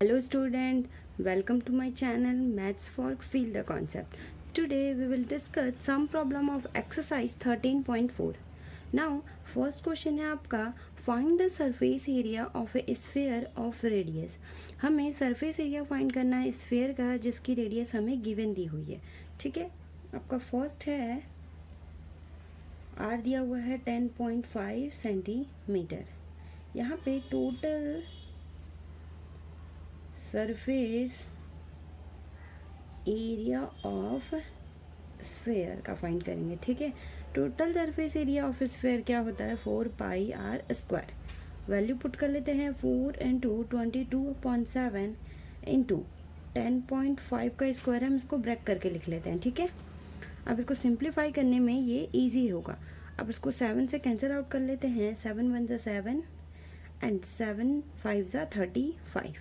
Hello student, welcome to my channel Maths for Feel the Concept. Today we will discuss some problem of exercise 13.4. Now first question है आपका find the surface area of a sphere of radius. हमें surface area find करना है sphere का जिसकी radius हमें given दी हुई है. ठीक है, आपका first है R दिया हुआ है 10.5 सेंटीमीटर. यहाँ पे total surface area of sphere का फाइंड करेंगे. ठीक है, total surface area of sphere क्या होता है 4 pi r square. Value put कर लेते हैं 4 इंटू 22/7 इंटू 10.5 का स्क्वायर. हम इसको ब्रेक करके लिख लेते हैं. ठीक है, अब इसको सिंप्लीफाई करने में ये इजी होगा. अब इसको 7 से कैंसिल आउट कर लेते हैं. 7 1 ज़ा 7 एंड 7 5 ज़ा 35.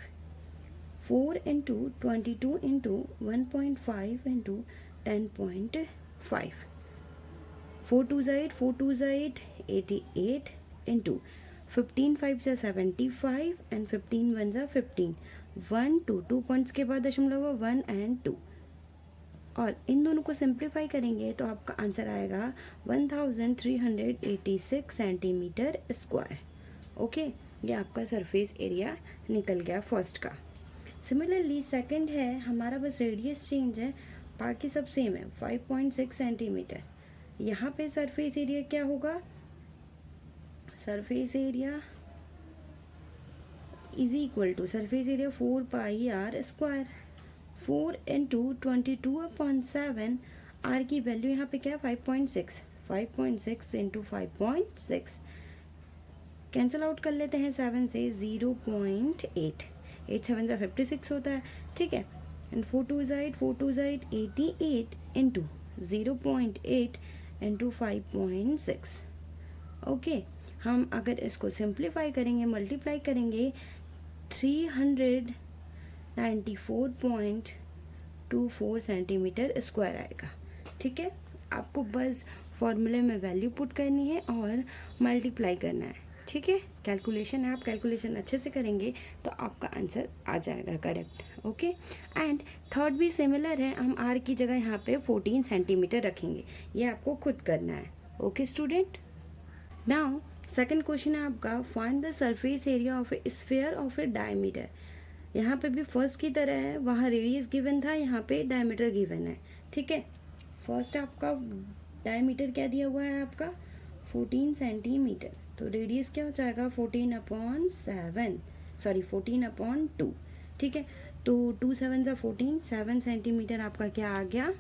4 इंटू 22 इंटू 1.5 इंटू 10.5. 4 2 ज़ा 8, 4 2 ज़ा 8, 88 इंटू 15 5 ज़ा 75 एंड 15 1 ज़ा 15. 1 2 2 पॉइंट्स के बाद दशमलव 1 एंड 2 और इन दोनों को सिंप्लीफाई करेंगे तो आपका आंसर आएगा 1386 सेंटीमीटर स्क्वायर. ओके, ये आपका सरफेस एरिया निकल गया फर्स्ट का. सिमिलरली सेकंड है, हमारा बस रेडियस चेंज है, बाकी सब सेम है 5.6 सेंटीमीटर. यहाँ पे सरफेस एरिया क्या होगा, surface area is equal to surface area 4 pi r square. 4 into 22/7 r की वैल्यू यहाँ पे क्या है 5.6. 5.6 इंटू 5.6 कैंसिल आउट कर लेते हैं 7 से 0.8. 8 7 ज़ा 56 होता है. ठीक है, एंड 4 2 ज़ा 8, 4 2 ज़ा 8, 88 इंटू 0.8 इंटू 5.6. ओके, हम अगर इसको सिंप्लीफाई करेंगे, मल्टीप्लाई करेंगे 394.24 सेंटीमीटर स्क्वायर आएगा. ठीक है, आपको बस फॉर्मूले में वैल्यू पुट करनी है और मल्टीप्लाई करना है. ठीक है, कैलकुलेशन है, आप कैलकुलेशन अच्छे से करेंगे तो आपका आंसर आ जाएगा करेक्ट. ओके, एंड थर्ड भी सिमिलर है, हम आर की जगह यहाँ पे 14 सेंटीमीटर रखेंगे. ये आपको खुद करना है. Okay student, now second question है आपका find the surface area of a sphere of A diameter. यहाँ पे भी फर्स्ट की तरह है, वहाँ रेडियस गिवन था, यहाँ पे डायमीटर गिवन है. ठीक है, फर्स्ट आपका डायमीटर क्या दिया हुआ है आपका 14 सेंटीमीटर, तो रेडियस क्या हो जाएगा 14/2. ठीक है, तो 2 7 ज़ा 14, 7 सेंटीमीटर आपका क्या आ गया,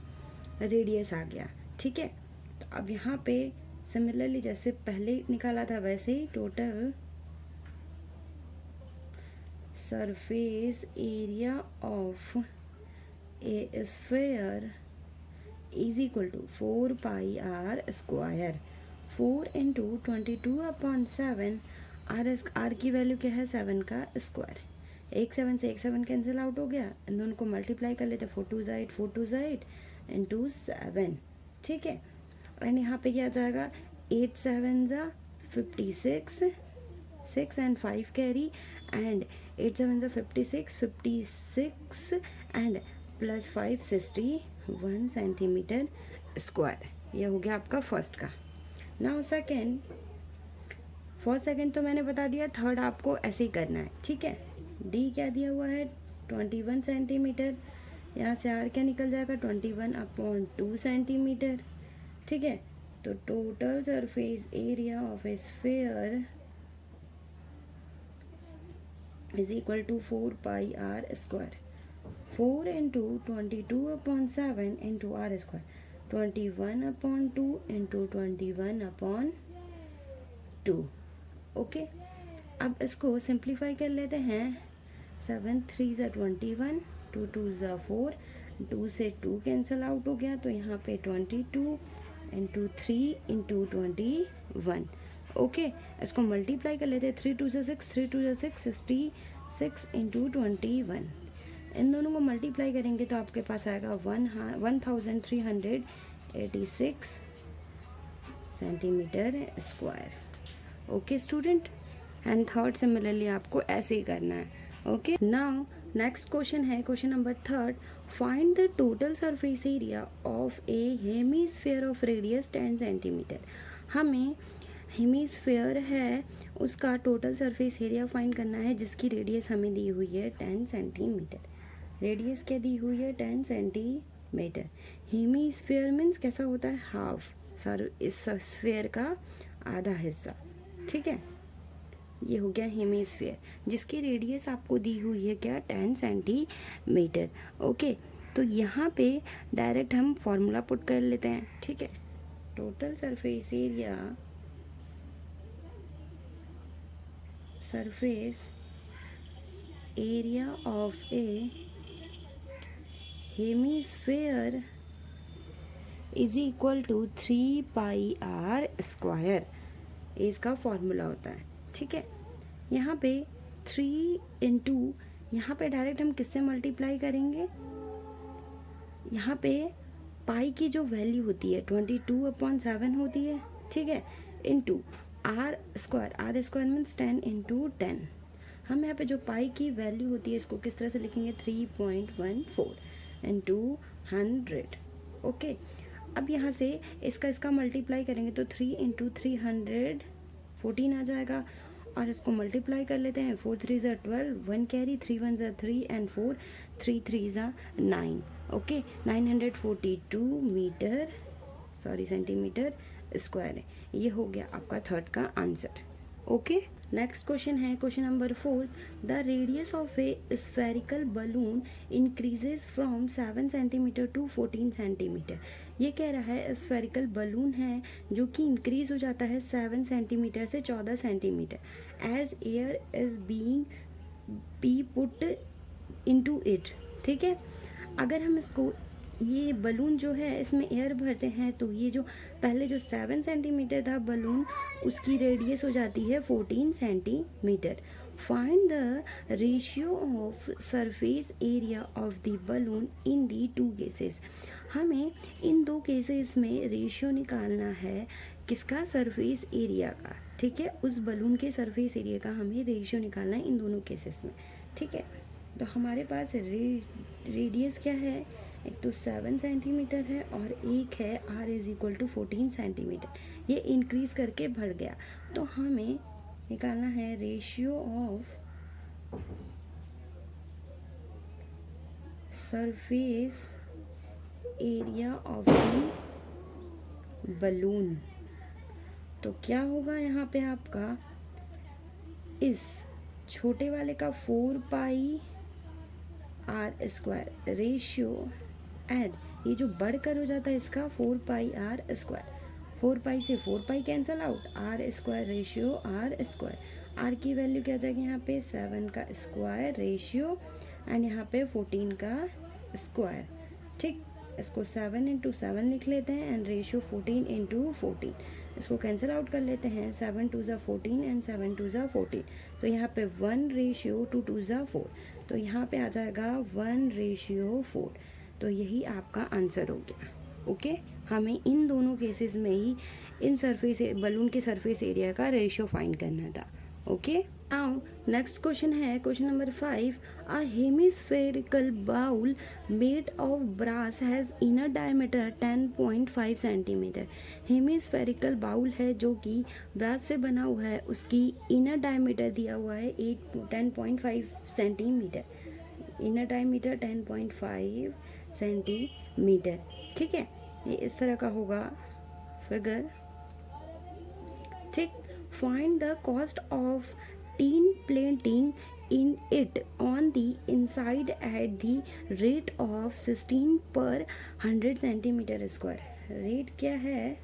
रेडियस आ गया. ठीक है, तो अब यहाँ पे सिमिलरली जैसे पहले निकाला था वैसे ही total surface area of a sphere is equal to 4 pi r square. 4 into 22/7 r की वैल्यू क्या है 7 का स्क्वायर. 1 7 से 1 7 कैंसिल आउट हो गया. इन दोनों को मल्टीप्लाई कर लेते 4 2 ज़ा 8, 4 2 ज़ा 8 इंटू 7. ठीक है, एंड यहाँ पे क्या जाएगा 8 7 ज़ा 56, 6 एंड 5 कैरी एंड 8 7 ज़ा 56 एंड प्लस 5 61 सेंटीमीटर स्क्वायर. ये हो गया आपका फर्स्ट का. नाउ सेकेंड, फर्स्ट सेकेंड तो मैंने बता दिया, थर्ड आपको ऐसे ही करना है. ठीक है, डी क्या दिया हुआ है 21 सेंटीमीटर. यहाँ से आर क्या निकल जाएगा 21/2 सेंटीमीटर. ठीक है, तो total surface area of a sphere is equal to 4 pi r square. 4 into 22/7 into r square 21/2 into 21/2. Okay, अब इसको सिंप्लीफाई कर लेते हैं. 7 3 ज़ा 21, 2 2 ज़ा 4, 2 से 2 कैंसिल आउट हो गया, तो यहाँ पे 22 इंटू 3 इंटू 21. ओके, इसको मल्टीप्लाई कर लेते हैं 3 2 ज़ा 6, 3 2 ज़ा 6, 66 इंटू 21. इन दोनों को मल्टीप्लाई करेंगे तो आपके पास आएगा 1386 centimetre square. Okay student, and third similarly आपको ऐसे ही करना है. ओके, नाउ नेक्स्ट क्वेश्चन है question number 3, find the total surface area of a hemisphere of radius 10 centimetre. हमें हेमीस्फेयर है उसका टोटल सरफेस एरिया फाइंड करना है जिसकी रेडियस हमें दी हुई है 10 सेंटीमीटर। रेडियस क्या दी हुई है 10 सेंटीमीटर। हेमीस्फेयर मीन्स कैसा होता है, हाफ, सर इस स्फेयर का आधा हिस्सा, ठीक है। ये हो गया हेमीस्फेयर जिसकी रेडियस आपको दी हुई है क्या 10 सेंटीमीटर। ओके, तो यहाँ पे डायरेक्ट हम फॉर्मूला पुट कर लेते हैं, ठीक है। Total surface area of a hemisphere is equal to 3πr²। इसका फॉर्मूला होता है, ठीक है। यहाँ पे 3 इंटू, यहाँ पे डायरेक्ट हम किससे मल्टीप्लाई करेंगे, यहाँ पे पाई की जो वैल्यू होती है 22/7 होती है, ठीक है, इंटू r² मीन्स 10 इंटू 10। हम यहाँ पे जो पाई की वैल्यू होती है इसको किस तरह से लिखेंगे 3.14 इंटू 100। ओके, अब यहाँ से इसका मल्टीप्लाई करेंगे तो 3 इंटू 314 आ जाएगा और इसको मल्टीप्लाई कर लेते हैं। 4 3 ज़ा 12, 1 कैरी, 3 1 ज़ा 3 एंड 4 3 3 ज़ा 9। ओके, 942 सेंटीमीटर स्क्वायर है। ये हो गया आपका थर्ड का आंसर। ओके, नेक्स्ट क्वेश्चन है question number 4, the radius of a spherical balloon increases from 7 centimetre to 14 centimetre. ये कह रहा है स्फेरिकल बलून है जो कि इंक्रीज हो जाता है 7 सेंटीमीटर से 14 centimetre as air is being be put into it, ठीक है। अगर हम इसको, ये बलून जो है इसमें एयर भरते हैं तो ये जो पहले जो 7 सेंटीमीटर था बलून उसकी रेडियस हो जाती है 14 centimetre. Find the ratio of surface area of the balloon in the 2 cases. हमें इन 2 केसेस में रेशियो निकालना है किसका, सरफेस एरिया का, ठीक है। उस बलून के सरफेस एरिया का हमें रेशियो निकालना है इन दोनों केसेस में, ठीक है। तो हमारे पास रेडियस क्या है, एक तो 7 सेंटीमीटर है और एक है r is equal to 14 centimetre. ये इंक्रीज करके बढ़ गया तो हमें निकालना है ratio of surface area of the balloon. तो क्या होगा यहाँ पे आपका, इस छोटे वाले का 4πr² रेशियो एंड ये जो बढ़कर हो जाता है इसका 4πr²। 4π से 4π cancel out, r² ratio r²। r की वैल्यू क्या आ जाएगी यहाँ पे 7 का स्क्वायर रेशियो एंड यहाँ पे 14 का स्क्वायर, ठीक। इसको 7 इंटू 7 लिख लेते हैं एंड रेशियो 14 इंटू 14। इसको कैंसिल आउट कर लेते हैं, 7 2 ज़ा 14 एंड 7 2 ज़ा 14। तो यहाँ पे 1 रेशियो 2 2 ज़ा 4, तो यहाँ पे आ जाएगा 1 रेशियो 4। तो यही आपका आंसर हो गया। ओके, हमें इन दोनों केसेस में ही इन सरफेस बलून के सरफेस एरिया का रेशियो फाइंड करना था। ओके, नाउ नेक्स्ट क्वेश्चन है question number 5, a hemispherical bowl made of brass has inner diameter 10.5 centimetre. Hemispherical bowl है जो कि ब्रास से बना हुआ है, उसकी इनर डायमीटर दिया हुआ है 10.5 सेंटीमीटर। इनर डायमीटर 10.5 सेंटीमीटर, ठीक है। ये इस तरह का होगा फिगर, ठीक। Find the cost of tin plating in it on the inside at the rate of 16 पर 100 सेंटीमीटर स्क्वायर। रेट क्या है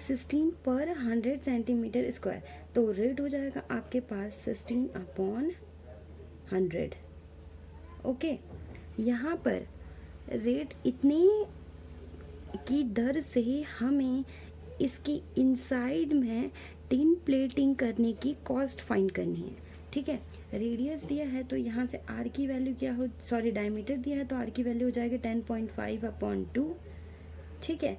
16 पर 100 सेंटीमीटर स्क्वायर, तो रेट हो जाएगा आपके पास 16/100। ओके, यहाँ पर रेट इतने की दर से हमें इसकी इनसाइड में टिन प्लेटिंग करने की कॉस्ट फाइंड करनी है, ठीक है। रेडियस दिया है तो यहाँ से आर की वैल्यू क्या हो, सॉरी डायमीटर दिया है तो आर की वैल्यू हो जाएगी 10.5/2, ठीक है।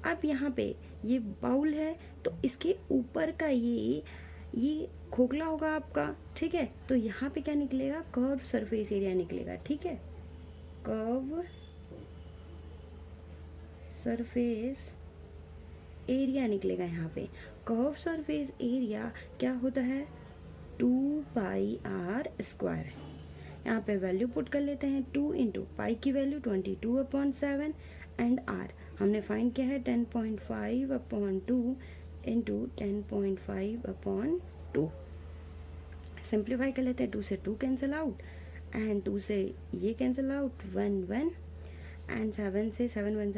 अब यहाँ पे ये बाउल है तो इसके ऊपर का ये खोखला होगा आपका, ठीक है। तो यहाँ पे क्या निकलेगा, कर्व सरफेस एरिया निकलेगा, ठीक है। कर्व सरफेस एरिया निकलेगा यहाँ पे। कर्व सरफेस एरिया क्या होता है, 2πr²। यहाँ पे वैल्यू पुट कर लेते हैं, 2 इंटू पाई की वैल्यू 22/7 एंड आर हमने फाइंड किया है 10.5/2 इंटू 10.5/2। सिंप्लीफाई कर लेते हैं, 2 से 2 कैंसिल आउट एंड 2 से ये कैंसिल आउट, 1 1 एंड 7 से 7 1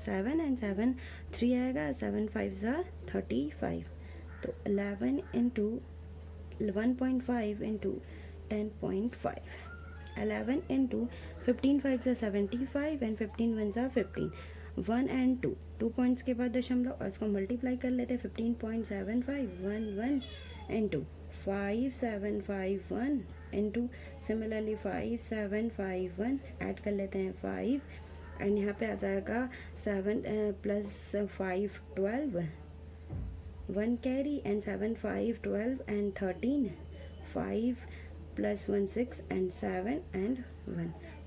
7 एंड 7 3 आएगा, 7 5 35। तो 11 into 1.5 into 10.5, 11 into 15 5 75 and 15 1 15, 1 and 2 points के बाद दशमलव और इसको मल्टीप्लाई कर लेते हैं, 15.75 1 इंटू 5751 इंटू सिमिलरली 5751 ऐड कर लेते हैं 5 एंड यहाँ पे आ जाएगा 7 plus 5 12, 1 carry and 7 5 12 and 13, 5 plus 1 6 and 7 and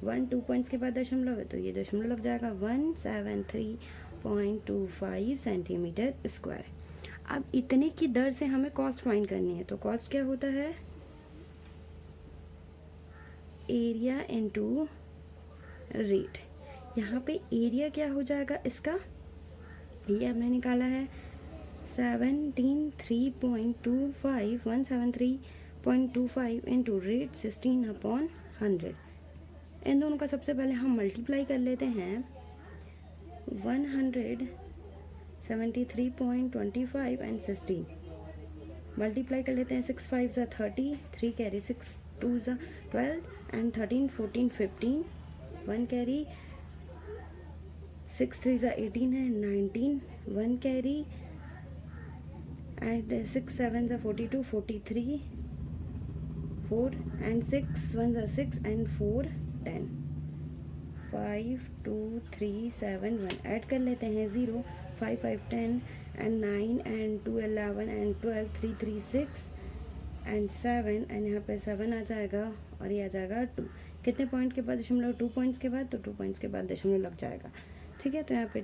1 2 points के बाद दशमलव है तो ये दशमलव लग जाएगा, 173.25 सेंटीमीटर स्क्वायर। अब इतने की दर से हमें कॉस्ट फाइंड करनी है, तो कॉस्ट क्या होता है, एरिया इनटू रेट। यहाँ पे एरिया क्या हो जाएगा इसका, ये हमने निकाला है 173.25 173.25 इंटू रेट 16/100। इन दोनों का सबसे पहले हम मल्टीप्लाई कर लेते हैं, 173.25 एंड 16 मल्टीप्लाई कर लेते हैं, 6 5 30, 3 कैरी 6 2 12 एंड 13 14 15, 1 कैरी 6 3 18 है 19, 1 carry and 6 7 42 43, 4 and 6 1 6 and 4 10, 5 2 3 7 1 add कर लेते हैं, 0 5 5 10 and 9 and 2 11 and 12 3 3 6 and 7 and यहाँ पे 7 आ जाएगा और ये आ जाएगा 2। कितने पॉइंट के बाद दशमलव, 2 पॉइंट्स के बाद, तो 2 पॉइंट्स के बाद दशमलव लग जाएगा, ठीक है। तो यहाँ पे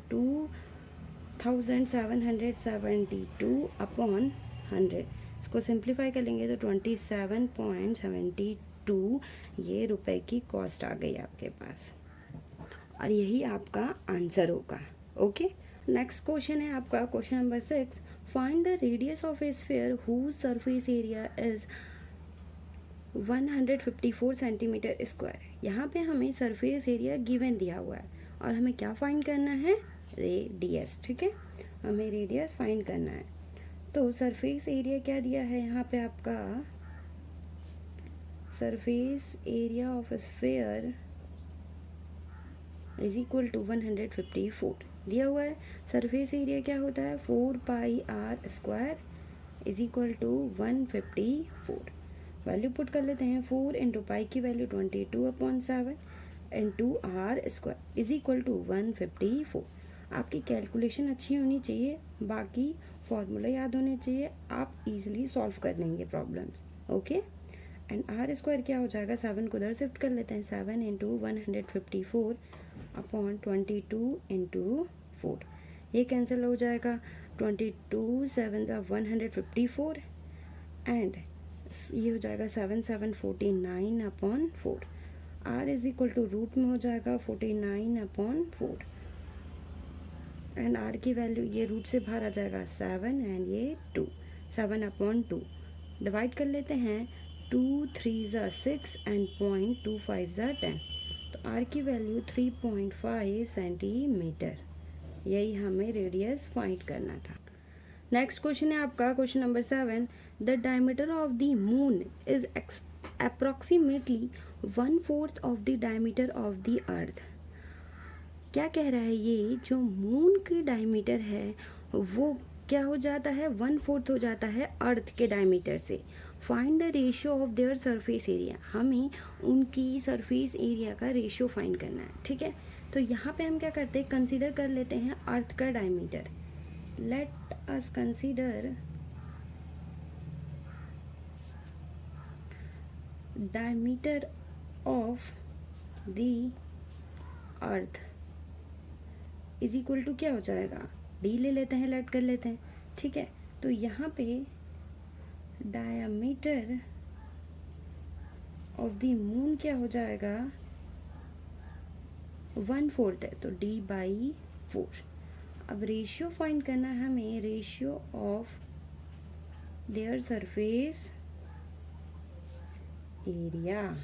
2772/100 इसको सिंप्लीफाई कर लेंगे तो 27.72 ये रुपए की कॉस्ट आ गई आपके पास और यही आपका आंसर होगा। ओके, नेक्स्ट क्वेश्चन है आपका question number 6, find the radius of a sphere whose surface area is 154 centimetre square. यहाँ पे हमें सरफेस एरिया गिवन दिया हुआ है और हमें क्या फाइंड करना है, रेडियस, ठीक है। हमें रेडियस फाइंड करना है, तो सरफेस एरिया क्या दिया है यहाँ पे आपका, surface area of sphere is equal to 154 दिया हुआ है। सरफेस एरिया क्या होता है, 4πr² is equal to 154। Value put कर लेते हैं, 4 इंटू पाई की value 22/7 into r² is equal to 154। आपकी कैलकुलेशन अच्छी होनी चाहिए, बाकी फॉर्मूला याद होने चाहिए, आप इजीली सॉल्व कर लेंगे प्रॉब्लम्स। ओके, एंड r² क्या हो जाएगा, 7 को उधर शिफ्ट कर लेते हैं, 7 इंटू 154/22 इंटू 4 ये कैंसिल हो जाएगा, 22 7 154 एंड ये हो जाएगा 7 7 49/4। r is equal to root में हो जाएगा 49/4 एंड r की वैल्यू ये रूट से बाहर आ जाएगा 7 एंड ये 2 7/2 डिवाइड कर लेते हैं, 2 3 6 एंड 0.25 10, तो r की वैल्यू 3.5 सेंटीमीटर। यही हमें रेडियस फाइंड करना था। नेक्स्ट क्वेश्चन है आपका question number 7, the diameter of the moon is approximately 1/4 of the diameter of the अर्थ। क्या कह रहा है, ये जो मून की डायमीटर है वो क्या हो जाता है, 1/4 हो जाता है अर्थ के डायमीटर से। Find the ratio of their surface area, हमें उनकी सरफेस एरिया का रेशियो फाइंड करना है, ठीक है। तो यहाँ पे हम क्या करते हैं, कंसीडर कर लेते हैं अर्थ का diameter. Let us consider diameter of the earth is equal to क्या हो जाएगा, डी ले लेते हैं, लेट कर लेते हैं, ठीक है। तो यहाँ पे डायमीटर ऑफ द मून क्या हो जाएगा, 1/4 है, तो d बाई 4। अब रेशियो फाइंड करना है हमें, ratio of their surface area.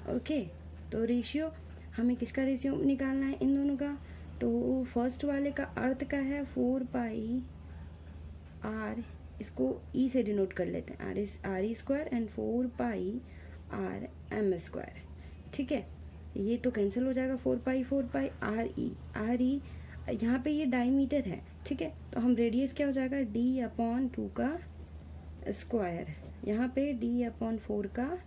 Okay, तो रेशियो हमें किसका रेशियो निकालना है, इन दोनों का। तो फर्स्ट वाले का अर्थ का है 4 पाई आर, इसको ई से डिनोट कर लेते हैं, r e square and 4 pi r m square, ठीक है। ये तो कैंसिल हो जाएगा, 4 पाई आर ई यहाँ पे ये डायमीटर है, ठीक है। तो हम रेडियस क्या हो जाएगा, d/2 का स्क्वायर, यहाँ पे d/4 का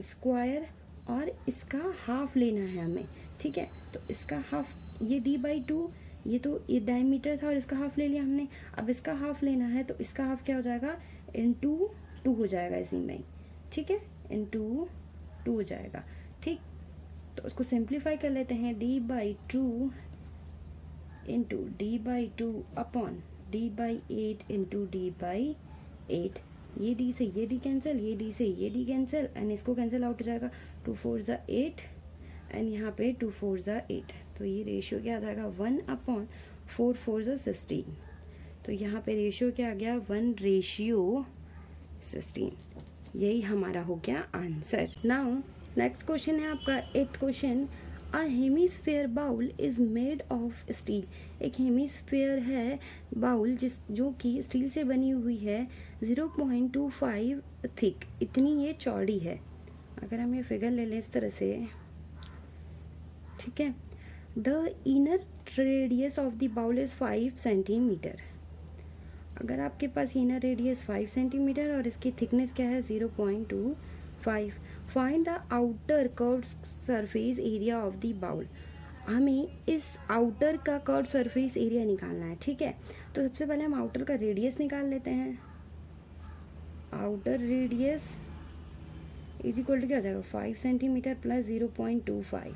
स्क्वायर, और इसका हाफ लेना है हमें, ठीक है। तो इसका हाफ, ये d/2, ये तो ये डायमीटर था और इसका हाफ ले लिया हमने। अब इसका हाफ लेना है, तो इसका हाफ क्या हो जाएगा, इंटू 2 हो जाएगा इसी में ही, ठीक है, इंटू 2 हो जाएगा, ठीक। तो उसको सिंप्लीफाई कर लेते हैं, d/2 into d/2 upon d/8 into d/8। ये d से ये d कैंसिल, ये d से ये d कैंसिल, एंड इसको कैंसिल आउट हो जाएगा, 2 4 ज़ा 8 एंड यहाँ पे 2 4 ज़ा 8। तो ये रेशियो क्या आ जाएगा, 1/4 4 ज़ा 16। तो यहाँ पे रेशियो क्या आ गया, 1/16। यही हमारा हो गया आंसर। नाउ नेक्स्ट क्वेश्चन है आपका 8th question. A hemisphere bowl is made of steel. एक हेमीस्फेयर है बाउल जो कि स्टील से बनी हुई है, 0.25 थिक, इतनी ये चौड़ी है। अगर हम ये फिगर ले लें इस तरह से, ठीक है। The inner radius of the bowl is 5 centimetre. अगर आपके पास इनर रेडियस 5 सेंटीमीटर और इसकी थिकनेस क्या है, 0.25। Find the outer curved surface area of the bowl. हमें इस आउटर का कर्व्ड सरफेस एरिया निकालना है, ठीक है। तो सबसे पहले हम आउटर का रेडियस निकाल लेते हैं। Outer radius is equal to क्या हो जाएगा, 5 सेंटीमीटर प्लस 0.25,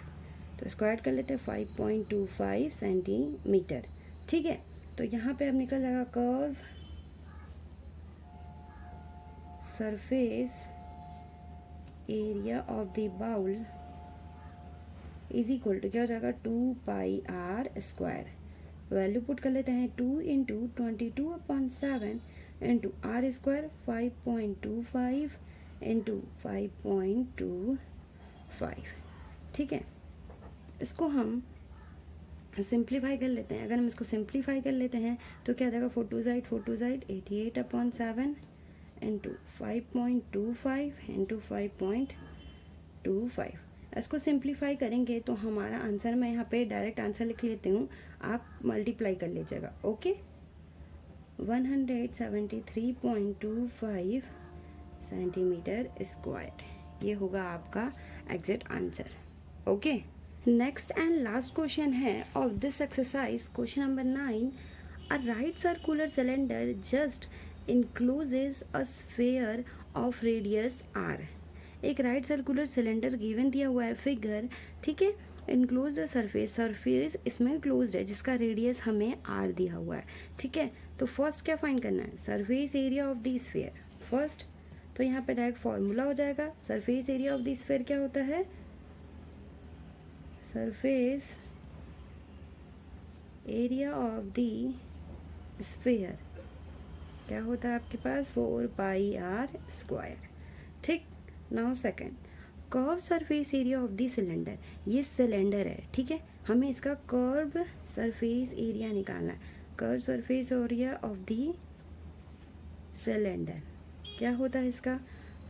तो इसको ऐड कर लेते हैं, 5.25 सेंटीमीटर, ठीक है। तो यहाँ पे अब निकल जाएगा curve surface area of the bowl is equal to क्या हो जाएगा, 2 pi r square. Value put कर लेते हैं, 2 into 22/7 into r square, 5.25 into 5.25, ठीक है। इसको हम सिंप्लीफाई कर लेते हैं। अगर हम इसको सिंप्लीफाई कर लेते हैं तो क्या आ जाएगा, 4 2 8 88/7 इंटू 5.25 इंटू 5.25। इसको सिंप्लीफाई करेंगे तो हमारा आंसर, मैं यहाँ पे डायरेक्ट आंसर लिख लेती हूँ, आप मल्टीप्लाई कर लीजिएगा, ओके। 173.25 सेंटीमीटर स्क्वायर, ये होगा आपका exact answer, okay. Next and last question है of this exercise, question number 9। A right circular cylinder just encloses a sphere of radius r। एक राइट सर्कुलर सिलेंडर गिवन दिया हुआ है फिगर, ठीक है। इनक्लोज्ड सरफेस इसमें क्लोज्ड है, जिसका रेडियस हमें r दिया हुआ है, ठीक है। तो फर्स्ट क्या फाइंड करना है, surface area of the sphere first. तो यहाँ पे डायरेक्ट फॉर्मूला हो जाएगा, surface area of the sphere क्या होता है, surface area of the sphere क्या होता है आपके पास, 4 पाई आर स्क्वायर, ठीक। Now second, curve surface area of the cylinder. ये सिलेंडर है, ठीक है, हमें इसका कर्व सरफेस एरिया निकालना है। Curve surface area of the cylinder क्या होता है इसका,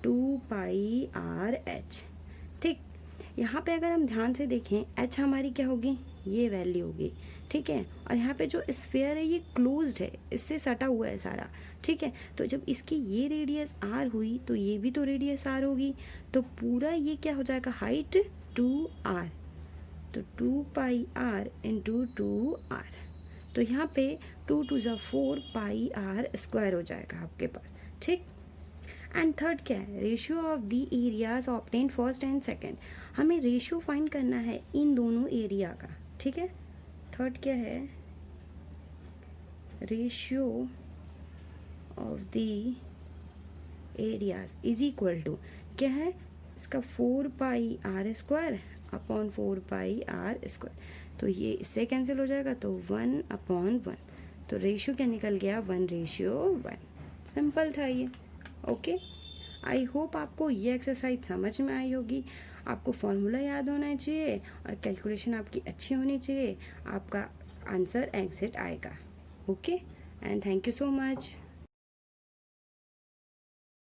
2 पाई आर एच, ठीक। यहाँ पे अगर हम ध्यान से देखें, एच हमारी क्या होगी, ये वैल्यू होगी, ठीक है। और यहाँ पे जो स्फीयर है ये क्लोज्ड है, इससे सटा हुआ है सारा, ठीक है। तो जब इसकी ये रेडियस आर हुई तो ये भी तो रेडियस आर होगी, तो पूरा ये क्या हो जाएगा, हाइट 2r, तो 2 पाई आर इंटू 2r। तो यहाँ पे 2 2 ज़ा 4 पाई आर स्क्वायर हो जाएगा आपके पास, ठीक। एंड थर्ड क्या है, ratio of the areas obtain first and second, हमें रेशियो फाइंड करना है इन दोनों एरिया का, ठीक है। थर्ड क्या है, ratio of the areas is equal to क्या है इसका 4πr² अपॉन 4πr², तो ये इससे कैंसिल हो जाएगा तो 1/1, तो रेशियो क्या निकल गया 1:1। सिंपल था ये। ओके, आई होप आपको ये एक्सरसाइज समझ में आई होगी। आपको फॉर्मूला याद होना चाहिए और कैलकुलेशन आपकी अच्छी होनी चाहिए, आपका आंसर एग्जैक्ट आएगा। Okay, and thank you so much.